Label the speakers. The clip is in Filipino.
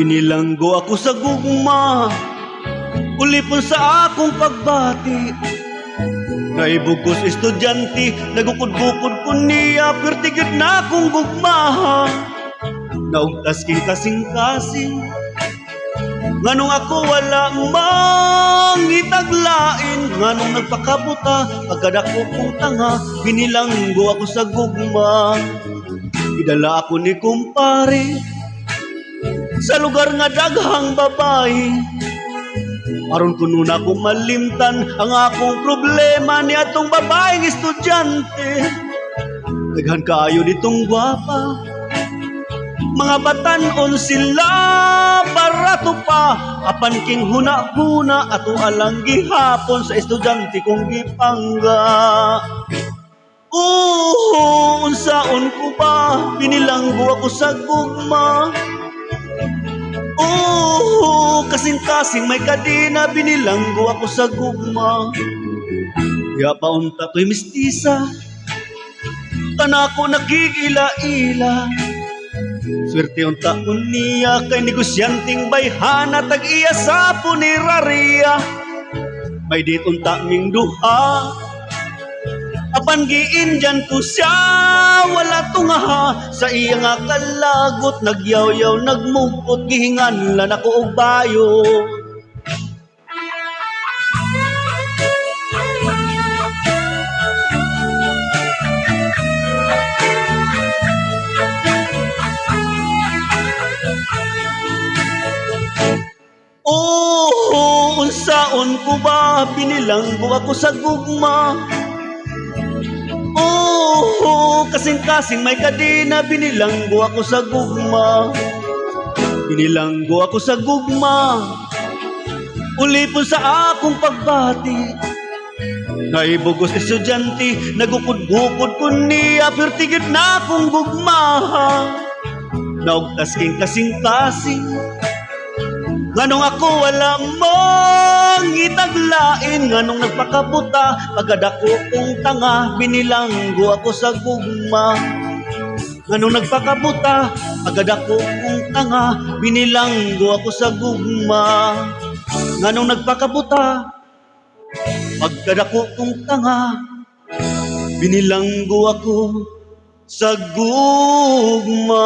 Speaker 1: Binilanggo ako sa gugma, ulipon sa akong pagbati. Naibugos estudyante, nagukod-bukod ko niya, pertigid na akong gugmaha. Naugtas king kasing-kasing, nganong ako wala mang itaglain. Nganong nagpakabuta, agad ako kong tanga, binilanggo ako sa gugma. Idala ako ni kumpare sa lugar nga daghang babae, aron kuno na akong malimtan ang akong problema ni atong babaeng estudyante. Daghan kaayo ditong gwapa, mga batan-on sila barato pa. Apan king huna-huna ato alang gihapon sa estudyante kong gipangga. Unsaon ko ba, binilanggo ako sa gugma. Kasing-kasing may kadina, binilanggo ako sa gugma. Ya paunta ko'y mistisa, tana ko nagigila-ila. Swerte yung taon niya kay negosyanteng bayhana, tag-iya sa puniraria. May ditong taming duha, apan giinjan ko siya, wala tungaha. Sa iya nga kalagot, nagyaw-yaw, nagmungkot, gihinganlan ako og bayo. Unsaon ko ba, binilanggo ako sa gugma. Kasing-kasing may kadina, binilanggo ako sa gugma. Binilanggo ako sa gugma, ulipon sa akong pagbati. Naibugos estudyante, nagukod-bukod ko niya, pertigid na akong gugmaha. Naugtas king kasing-kasing, nganong ako wala mong itaglain. Nganong nagpakabuta, agad ako kong tanga, binilanggo ako sa gugma. Nganong nagpakabuta, agad ako kong tanga, binilanggo ako sa gugma. Nganong nagpakabuta, agad ako kong tanga, binilanggo ako sa gugma.